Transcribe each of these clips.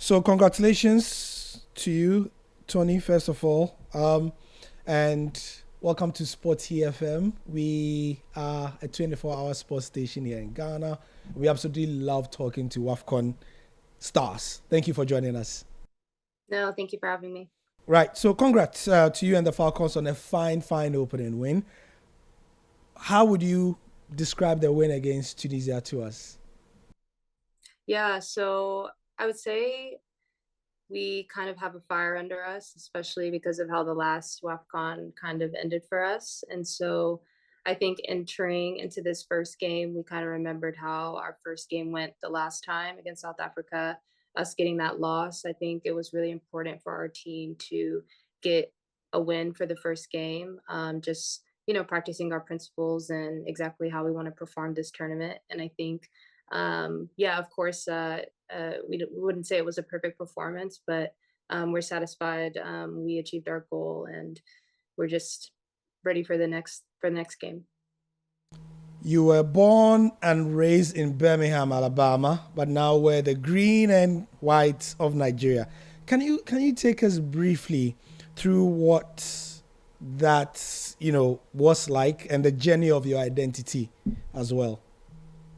So congratulations to you, Tony, first of all. And welcome to SportyFM. We are a 24-hour sports station here in Ghana. We absolutely love talking to AFCON stars. Thank you for joining us. No, thank you for having me. Right. So congrats to you and the Falcons on a fine opening win. How would you describe the win against Tunisia to us? Yeah, so I would say we kind of have a fire under us, especially because of how the last WAFCON kind of ended for us. And so I think entering into this first game, we kind of remembered how our first game went the last time against South Africa, us getting that loss. I think it was really important for our team to get a win for the first game, just, practicing our principles and exactly how we want to perform this tournament. And I think, yeah, of course, we wouldn't say it was a perfect performance, but we're satisfied. We achieved our goal, and we're just ready for the next game. You were born and raised in Birmingham, Alabama, but now wear the green and white of Nigeria. Can you take us briefly through what that was like and the journey of your identity as well?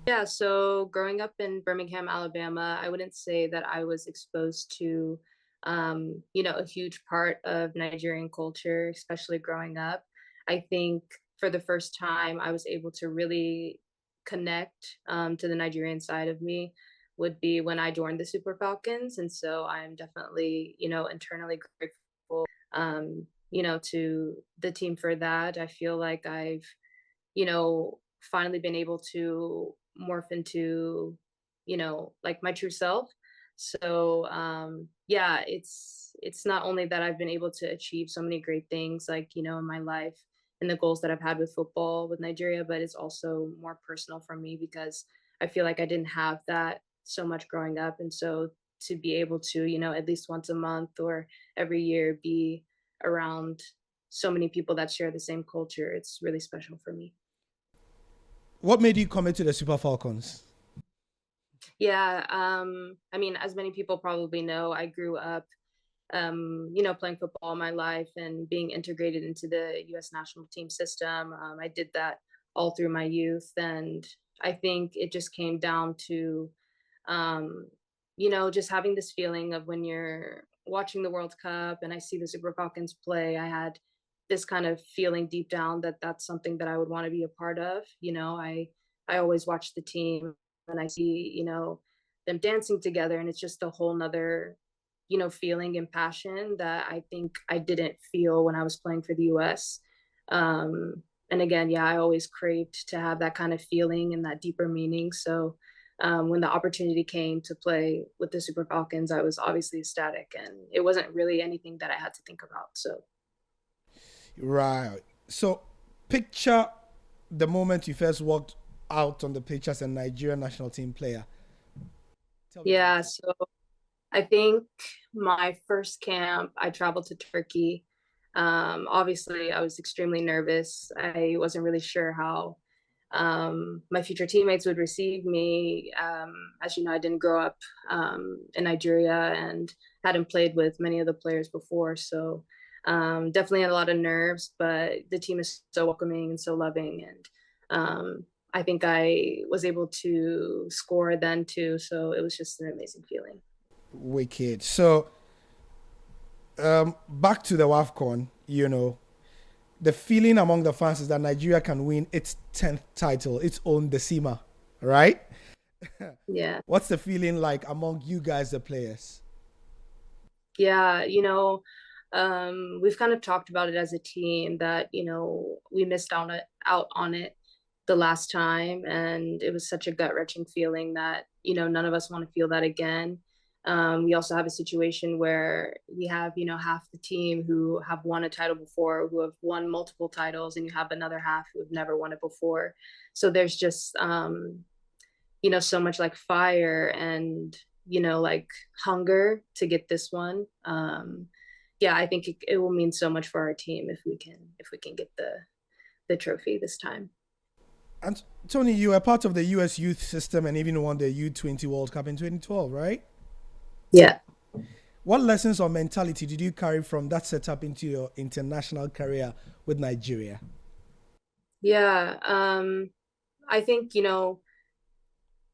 Yeah, so growing up in Birmingham, Alabama, I wouldn't say that I was exposed to, a huge part of Nigerian culture, especially growing up. I think for the first time, I was able to really connect to the Nigerian side of me would be when I joined the Super Falcons. And so I'm definitely, internally grateful, to the team for that. I feel like I've finally been able to morph into, like my true self. So yeah, it's not only that I've been able to achieve so many great things like, in my life and the goals that I've had with football with Nigeria, but it's also more personal for me because I feel like I didn't have that so much growing up. And so to be able to, at least once a month or every year be around so many people that share the same culture, it's really special for me. What made you commit to the Super Falcons? Yeah, I mean, as many people probably know, I grew up, playing football all my life and being integrated into the U.S. national team system. I did that all through my youth, and I think it just came down to, um, just having this feeling of when you're watching the World Cup and I see the Super Falcons play, I had this kind of feeling deep down that that's something that I would want to be a part of. I always watch the team and I see, them dancing together, and it's just a whole nother, feeling and passion that I think I didn't feel when I was playing for the US. And again, yeah, I always craved to have that kind of feeling and that deeper meaning. So when the opportunity came to play with the Super Falcons, I was obviously ecstatic, and it wasn't really anything that I had to think about. So Right. So picture the moment you first walked out on the pitch as a Nigerian national team player. Tell me about yeah, it. so I think my first camp, I traveled to Turkey. Obviously, I was extremely nervous. I wasn't really sure how my future teammates would receive me. As you know, I didn't grow up in Nigeria and hadn't played with many of the players before. So definitely had a lot of nerves, but the team is so welcoming and so loving. And I think I was able to score then too. So it was just an amazing feeling. Wicked. So back to the WAFCON, the feeling among the fans is that Nigeria can win its 10th title, its own Decima, right? Yeah. What's the feeling like among you guys, the players? Yeah, we've kind of talked about it as a team that, we missed out on it the last time, and it was such a gut-wrenching feeling that, none of us want to feel that again. We also have a situation where we have, half the team who have won a title before, who have won multiple titles, and you have another half who have never won it before. So there's just so much like fire and like hunger to get this one. Yeah, I think it will mean so much for our team if we can get the trophy this time. And Tony, you were part of the US youth system and even won the U20 World Cup in 2012, right? Yeah. What lessons or mentality did you carry from that setup into your international career with Nigeria? Yeah, I think,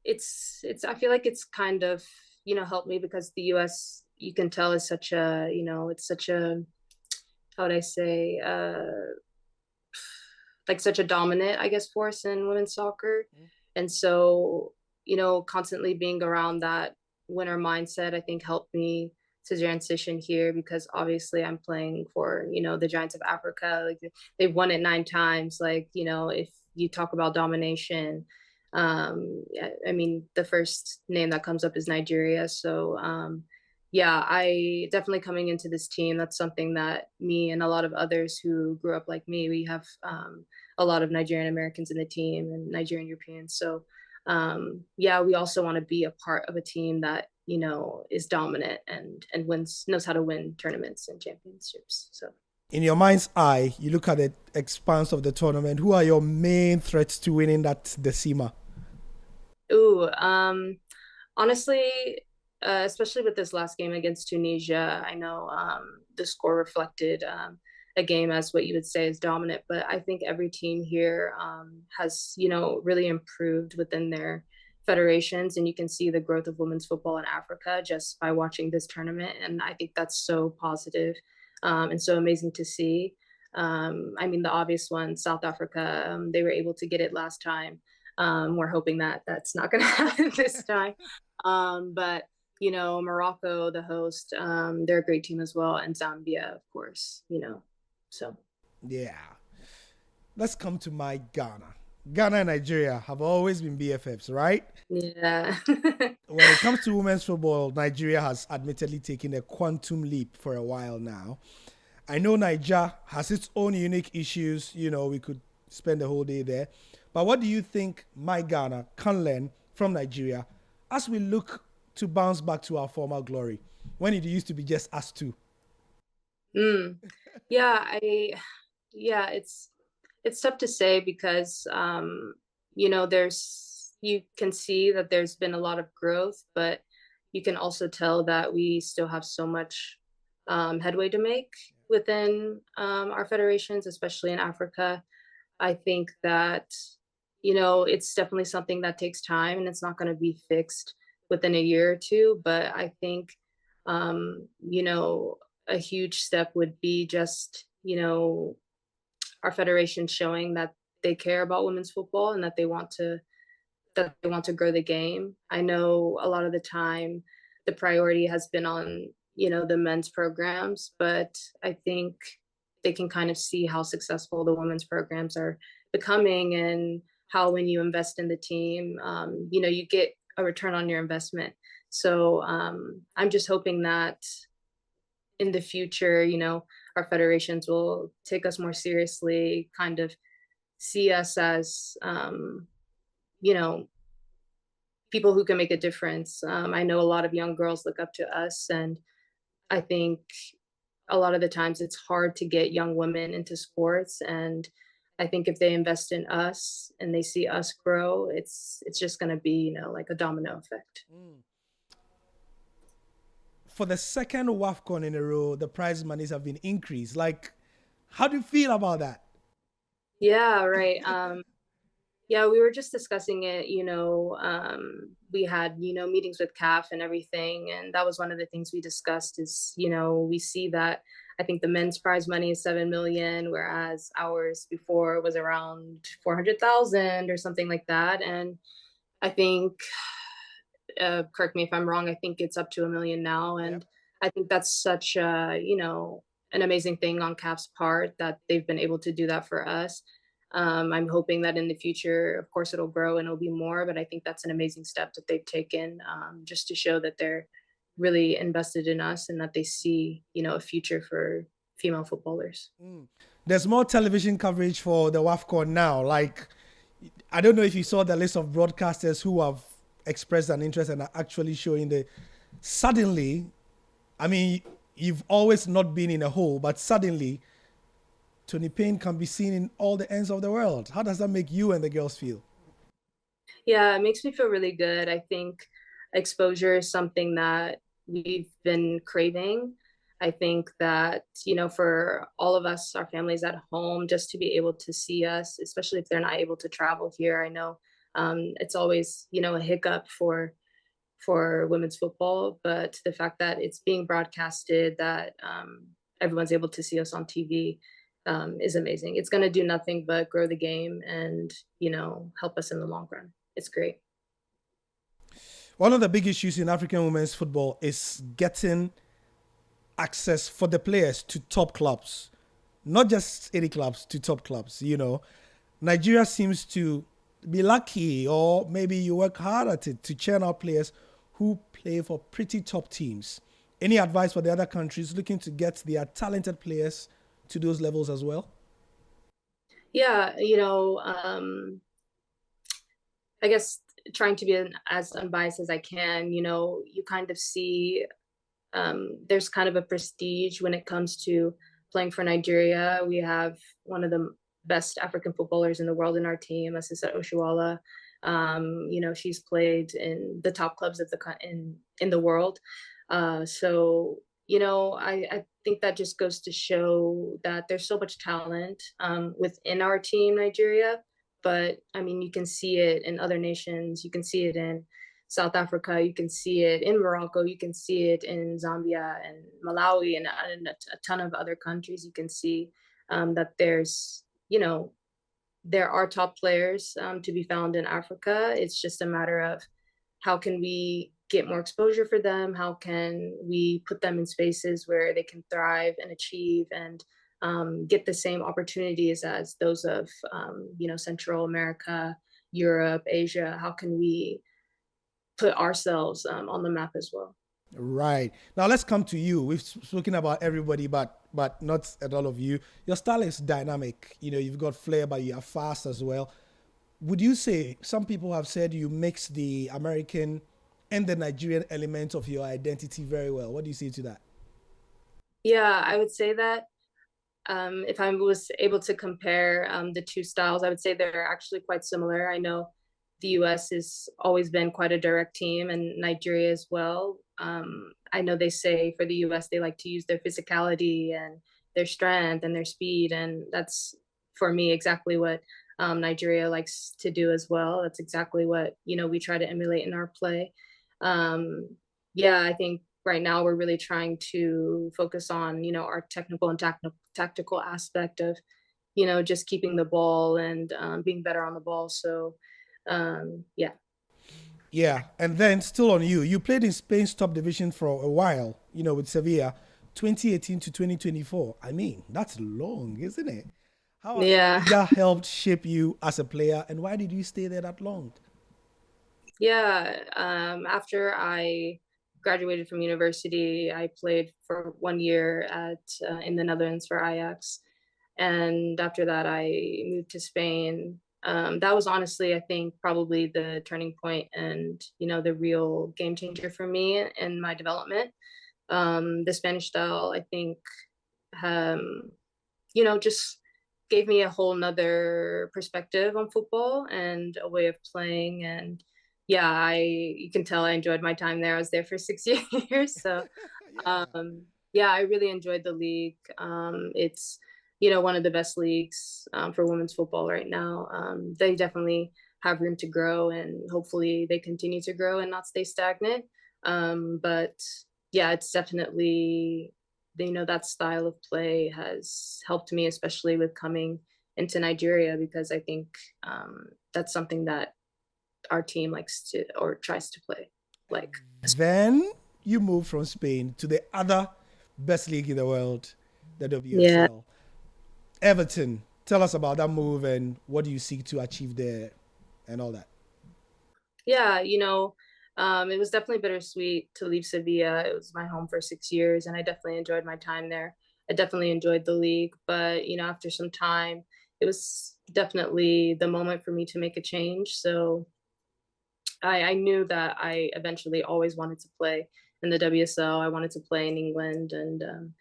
it's I feel like it's kind of, helped me because the US, you can tell, is such a, it's such a, how would I say, like such a dominant, I guess, force in women's soccer. And so, constantly being around that winner mindset, I think helped me to transition here because obviously I'm playing for, the Giants of Africa. Like they've won it 9 times. Like, if you talk about domination, yeah, I mean, the first name that comes up is Nigeria. So, yeah, I definitely coming into this team, that's something that me and a lot of others who grew up like me, we have a lot of Nigerian-Americans in the team and Nigerian Europeans. So, yeah, we also want to be a part of a team that, is dominant and wins, knows how to win tournaments and championships. So, In your mind's eye, you look at the expanse of the tournament. Who are your main threats to winning that Decima? ooh, honestly, especially with this last game against Tunisia, I know the score reflected a game as what you would say is dominant, but I think every team here has, really improved within their federations, and you can see the growth of women's football in Africa just by watching this tournament, and I think that's so positive and so amazing to see. I mean, the obvious one, South Africa, they were able to get it last time. We're hoping that that's not going to happen this time. But Morocco, the host, they're a great team as well, and Zambia, of course. So Yeah. Let's come to my Ghana. Ghana and Nigeria have always been BFFs, right? yeah, When it comes to women's football, Nigeria has admittedly taken a quantum leap for a while now. I know Niger has its own unique issues. We could spend the whole day there. But what do you think my Ghana can learn from Nigeria as we look to bounce back to our former glory when it used to be just us two? mm. yeah, yeah, it's tough to say because there's you can see that there's been a lot of growth, but you can also tell that we still have so much headway to make within our federations, especially in Africa. I think that, it's definitely something that takes time and it's not going to be fixed within a year or two. But I think, a huge step would be just, our federation showing that they care about women's football and that they want to grow the game. I know a lot of the time the priority has been on, the men's programs, but I think they can kind of see how successful the women's programs are becoming and how when you invest in the team, you get a return on your investment. So I'm just hoping that in the future, our federations will take us more seriously, kind of see us as, you know, people who can make a difference. I know a lot of young girls look up to us, and I think a lot of the times it's hard to get young women into sports. And I think if they invest in us and they see us grow, it's just going to be, like a domino effect. For the second WAFCON in a row, the prize monies have been increased. Like, how do you feel about that? Yeah, right. Yeah, we were just discussing it. We had, meetings with CAF and everything. And that was one of the things we discussed is, we see that I think the men's prize money is 7 million, whereas ours before was around 400,000 or something like that. And I think, correct me if I'm wrong, I think it's up to 1 million now. And Yep. I think that's such a, an amazing thing on CAF's part that they've been able to do that for us. I'm hoping that in the future, of course, it'll grow and it'll be more, but I think that's an amazing step that they've taken, just to show that they're really invested in us and that they see, a future for female footballers. There's more television coverage for the WAFCON now. Like, I don't know if you saw the list of broadcasters who have expressed an interest and are actually showing the. Suddenly, I mean, you've always not been in a hole, but suddenly, Tony Payne can be seen in all the ends of the world. How does that make you and the girls feel? Yeah, it makes me feel really good. I think exposure is something that, we've been craving. I think that, for all of us, our families at home, just to be able to see us, especially if they're not able to travel here, I know it's always, a hiccup for women's football, but the fact that it's being broadcasted, that everyone's able to see us on TV, is amazing. It's going to do nothing but grow the game and, help us in the long run. It's great. One of the big issues in African women's football is getting access for the players to top clubs, not just any clubs, to top clubs. Nigeria seems to be lucky, or maybe you work hard at it to churn out players who play for pretty top teams. Any advice for the other countries looking to get their talented players to those levels as well? Yeah, I guess trying to be as unbiased as I can, you kind of see there's kind of a prestige when it comes to playing for Nigeria. We have one of the best African footballers in the world in our team, Asisa Oshuala. She's played in the top clubs of in the world. I think that just goes to show that there's so much talent within our team, Nigeria. But I mean, you can see it in other nations. You can see it in South Africa. You can see it in Morocco. You can see it in Zambia and Malawi and a ton of other countries. You can see that there are top players to be found in Africa. It's just a matter of how can we get more exposure for them? How can we put them in spaces where they can thrive and achieve and get the same opportunities as those of, Central America, Europe, Asia? How can we put ourselves on the map as well? Right. Now let's come to you. We've spoken about everybody, but not at all of you. Your style is dynamic. You've got flair, but you are fast as well. Would you say, some people have said you mix the American and the Nigerian element of your identity very well? What do you say to that? Yeah, I would say that if I was able to compare the two styles, I would say they're actually quite similar. I know the US has always been quite a direct team, and Nigeria as well. I know they say for the US, they like to use their physicality and their strength and their speed. And that's, for me, exactly what Nigeria likes to do as well. That's exactly what, we try to emulate in our play. Yeah, I think right now we're really trying to focus on, our technical and tactical aspect of, just keeping the ball and being better on the ball. So, yeah. Yeah, and then still on you. You played in Spain's top division for a while, with Sevilla, 2018 to 2024. I mean, that's long, isn't it? How has La Yeah. Liga helped shape you as a player, and why did you stay there that long? Yeah. After I graduated from university, I played for 1 year in the Netherlands for Ajax. And after that, I moved to Spain. That was honestly, I think, probably the turning point and, the real game changer for me in my development. The Spanish style, I think, um, just gave me a whole nother perspective on football and a way of playing. And yeah, you can tell I enjoyed my time there. I was there for 6 years. So Yeah. yeah, I really enjoyed the league. It's, one of the best leagues for women's football right now. They definitely have room to grow, and hopefully they continue to grow and not stay stagnant. But yeah, it's definitely, that style of play has helped me, especially with coming into Nigeria, because I think that's something that our team likes to or tries to play like. Then you moved from Spain to the other best league in the world, the Yeah. WSL. Everton. Tell us about that move and what do you seek to achieve there and all that. Yeah, it was definitely bittersweet to leave Sevilla. It was my home for 6 years, and I definitely enjoyed my time there. I definitely enjoyed the league, but after some time, it was definitely the moment for me to make a change. So I knew that I eventually always wanted to play in the WSL. I wanted to play in England, and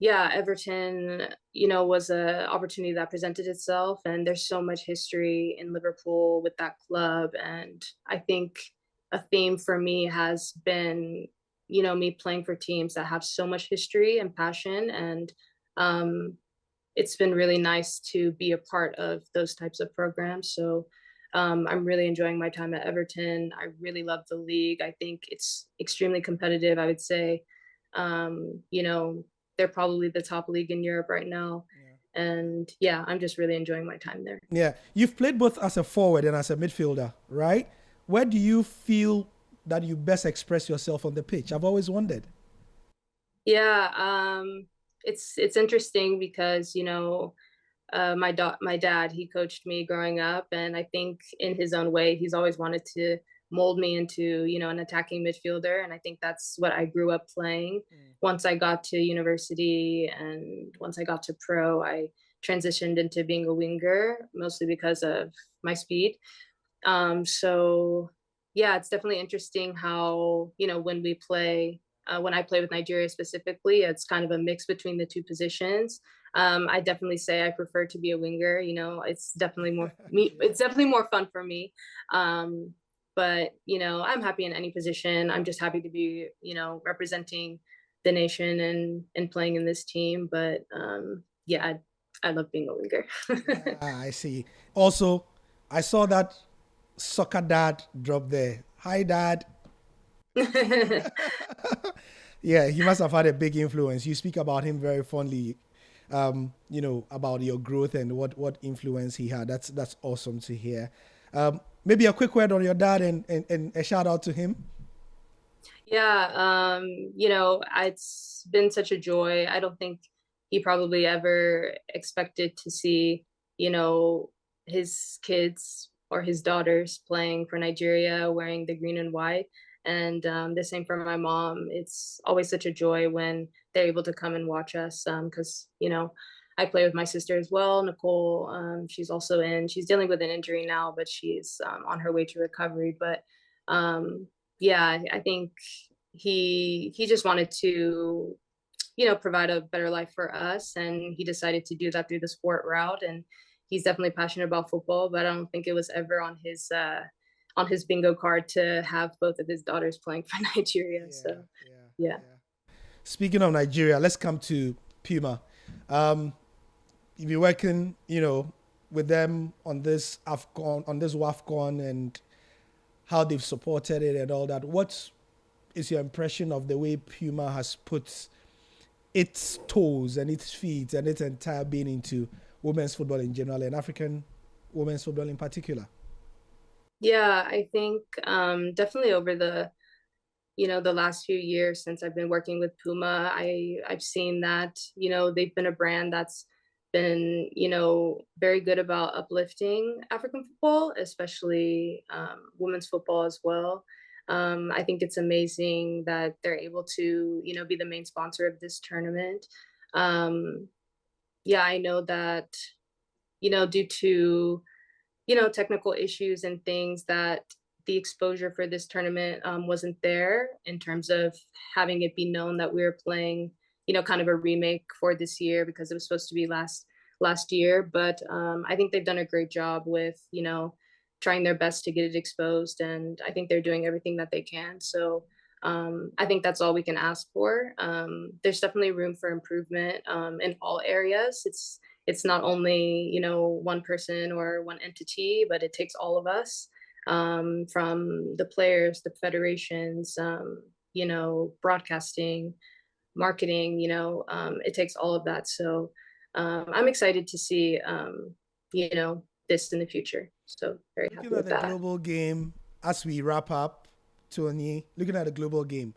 yeah, Everton, was a opportunity that presented itself, and there's so much history in Liverpool with that club. And I think a theme for me has been me playing for teams that have so much history and passion. And um, it's been really nice to be a part of those types of programs. So I'm really enjoying my time at Everton. I really love the league. I think it's extremely competitive. I would say, they're probably the top league in Europe right now. Yeah. And yeah, I'm just really enjoying my time there. Yeah. You've played both as a forward and as a midfielder, right? Where do you feel that you best express yourself on the pitch? I've always wondered. Yeah, it's interesting because my dad, he coached me growing up, and I think in his own way he's always wanted to mold me into an attacking midfielder, and I think that's what I grew up playing. Mm. Once I got to university and once I got to pro, I transitioned into being a winger, mostly because of my speed. So yeah, it's definitely interesting how, when I play with Nigeria specifically, it's kind of a mix between the two positions. I definitely say I prefer to be a winger. It's definitely more me. Yeah. It's definitely more fun for me. But I'm happy in any position. I'm just happy to be, representing the nation and playing in this team. But yeah, I love being a winger. Ah, I see. Also, I saw that soccer dad drop there. Hi, dad. Yeah, he must have had a big influence. You speak about him very fondly, about your growth and what influence he had. That's awesome to hear. Maybe a quick word on your dad and a shout out to him. Yeah, it's been such a joy. I don't think he probably ever expected to see, you know, his kids or his daughters playing for Nigeria wearing the green and white. And the same for my mom. It's always such a joy when they're able to come and watch us because, I play with my sister as well, Nicole. She's dealing with an injury now, but she's on her way to recovery. But yeah, I think he just wanted to provide a better life for us, and he decided to do that through the sport route. And he's definitely passionate about football, but I don't think it was ever on his bingo card to have both of his daughters playing for Nigeria. Yeah, So yeah, yeah. yeah. Speaking of Nigeria, let's come to Puma. Um, you've been working, with them on this AFCON, on this WAFCON, and how they've supported it and all that. What is your impression of the way Puma has put its toes and its feet and its entire being into women's football in general and African women's football in particular? Yeah, I think definitely over the last few years since I've been working with Puma, I've seen that, they've been a brand that's been, very good about uplifting African football, especially women's football as well. I think it's amazing that they're able to, be the main sponsor of this tournament. Um, yeah, I know that, due to technical issues and things, that the exposure for this tournament wasn't there in terms of having it be known that we were playing, kind of a remake for this year because it was supposed to be last year. But I think they've done a great job with, trying their best to get it exposed, and I think they're doing everything that they can. So I think that's all we can ask for. There's definitely room for improvement in all areas. It's not only one person or one entity, but it takes all of us, from the players, the federations, broadcasting, marketing. It takes all of that. So I'm excited to see this in the future. So very happy Looking at with the that. global game as we wrap up, Tony, looking at the global game,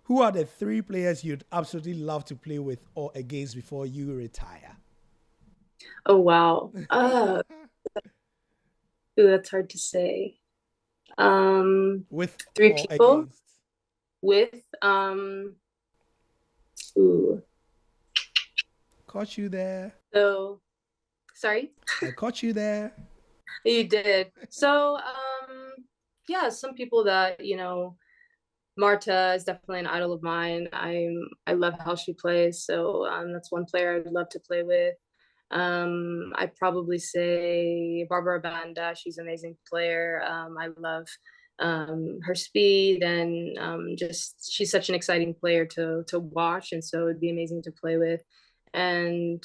who are the three players you'd absolutely love to play with or against before you retire? Oh wow. Ooh, that's hard to say. With Three or people against? with ooh. Caught you there. So sorry. I caught you there. You did. So, yeah, some people that, Marta is definitely an idol of mine. I love how she plays. So, that's one player I'd love to play with. I'd probably say Barbara Banda. She's an amazing player. I love her speed, and just she's such an exciting player to watch, and so it'd be amazing to play with. And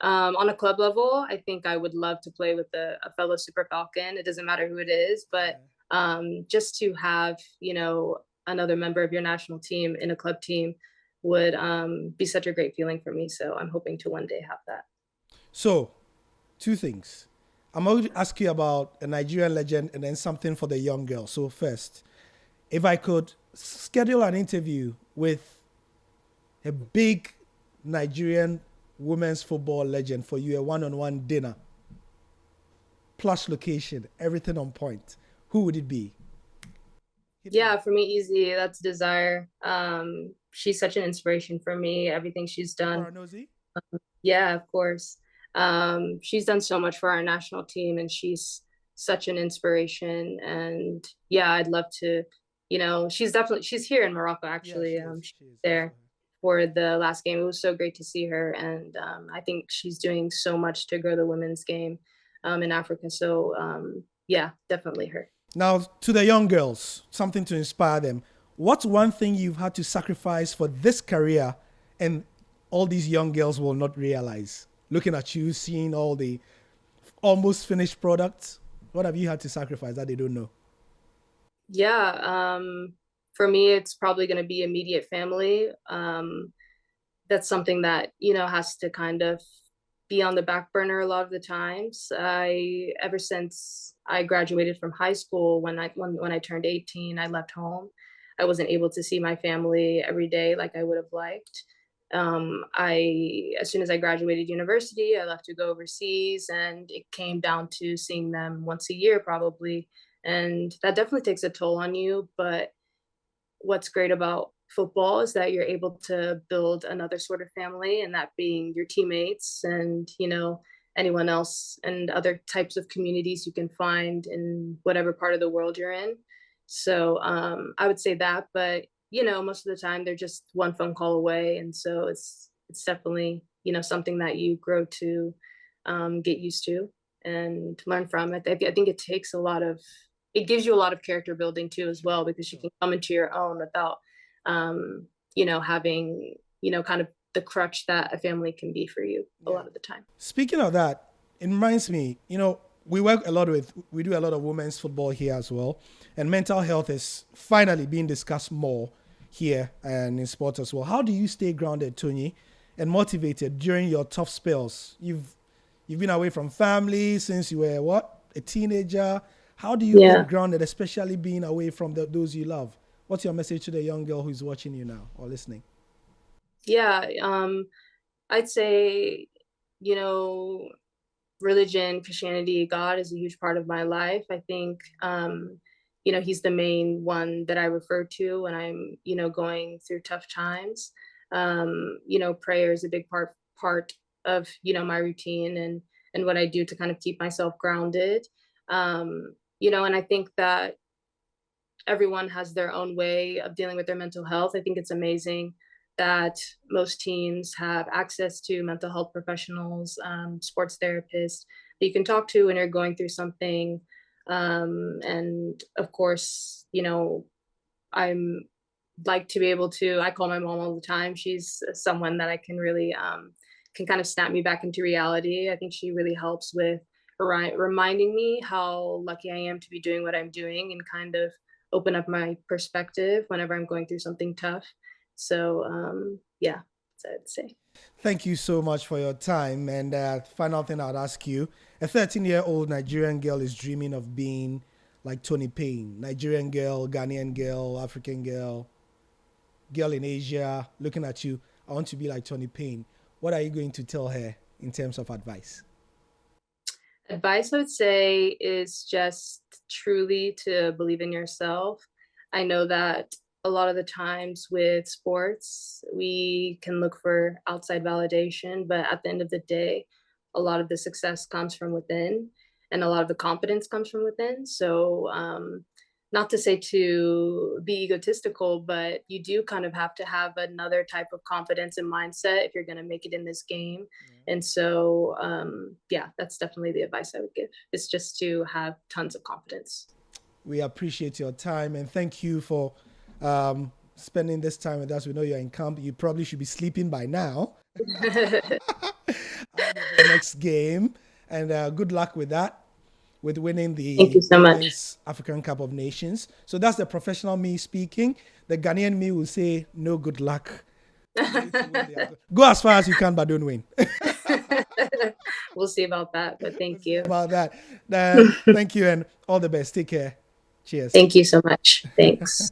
on a club level, I think I would love to play with a fellow Super Falcon. It doesn't matter who it is, but just to have, another member of your national team in a club team would be such a great feeling for me. So I'm hoping to one day have that. So, two things. I'm going to ask you about a Nigerian legend and then something for the young girl. So, first, if I could schedule an interview with a big Nigerian women's football legend for you, a one-on-one dinner, plush location, everything on point, who would it be? Yeah, for me, easy. That's Desire. She's such an inspiration for me. Everything she's done. Paranozi? Yeah, of course. She's done so much for our national team, and she's such an inspiration. And yeah, I'd love to, she's here in Morocco Yeah, actually. she is. She's She is. I saw there her. for the last game. It was so great to see her, and I think she's doing so much to grow the women's game in Africa. So yeah, definitely her. Now, to the young girls, something to inspire them. What's one thing you've had to sacrifice for this career and all these young girls will not realize? Looking at you, seeing all the almost finished products, what have you had to sacrifice that they don't know? Yeah, for me, it's probably going to be immediate family. That's something that, has to kind of be on the back burner a lot of the times. Ever since I graduated from high school, when I turned 18, I left home. I wasn't able to see my family every day like I would have liked. As soon as I graduated university, I left to go overseas, and it came down to seeing them once a year probably. And that definitely takes a toll on you. But what's great about football is that you're able to build another sort of family, and that being your teammates and, anyone else and other types of communities you can find in whatever part of the world you're in. So I would say that, but most of the time they're just one phone call away. And so it's definitely, something that you grow to get used to and learn from. I think it takes it gives you a lot of character building too as Sure, well, because you sure. can come into your own without having, kind of the crutch that a family can be for you a Yeah. lot of the time. Speaking of that, it reminds me, we do a lot of women's football here as well. And mental health is finally being discussed more here and in sports as well. How do you stay grounded, Tony, and motivated during your tough spells? You've been away from family since you were what? A teenager. How do you get Yeah. grounded, especially being away from those you love? What's your message to the young girl who's watching you now or listening? Yeah. I'd say, you know, religion, Christianity, God is a huge part of my life. I think, he's the main one that I refer to when I'm, going through tough times. Prayer is a big part of, my routine and what I do to kind of keep myself grounded. And I think that everyone has their own way of dealing with their mental health. I think it's amazing that most teams have access to mental health professionals, sports therapists that you can talk to when you're going through something. And of course, I'm like to be able to, I call my mom all the time. She's someone that I can really, can kind of snap me back into reality. I think she really helps with reminding me how lucky I am to be doing what I'm doing and kind of open up my perspective whenever I'm going through something tough. So, yeah, that's what I'd say. Thank you so much for your time. And final thing I'd ask you, a 13-year-old Nigerian girl is dreaming of being like Tony Payne. Nigerian girl, Ghanaian girl, African girl, girl in Asia, looking at you. I want to be like Tony Payne. What are you going to tell her in terms of advice? Advice I would say is just truly to believe in yourself. I know that a lot of the times with sports, we can look for outside validation, but at the end of the day, a lot of the success comes from within and a lot of the confidence comes from within. So, not to say to be egotistical, but you do kind of have to have another type of confidence and mindset if you're going to make it in this game. And so, yeah, that's definitely the advice I would give. Is just to have tons of confidence. We appreciate your time and thank you for spending this time with us. We know you're in camp. You probably should be sleeping by now. Ahead of the next game, and good luck with that, with winning Thank you the so much. Women's African Cup of Nations. So that's the professional me speaking. The Ghanaian me will say, no good luck. Go as far as you can, but don't win. We'll see about that, but We'll thank see you. about that. Thank you and all the best. Take care. Cheers. Thank you so much. Thanks.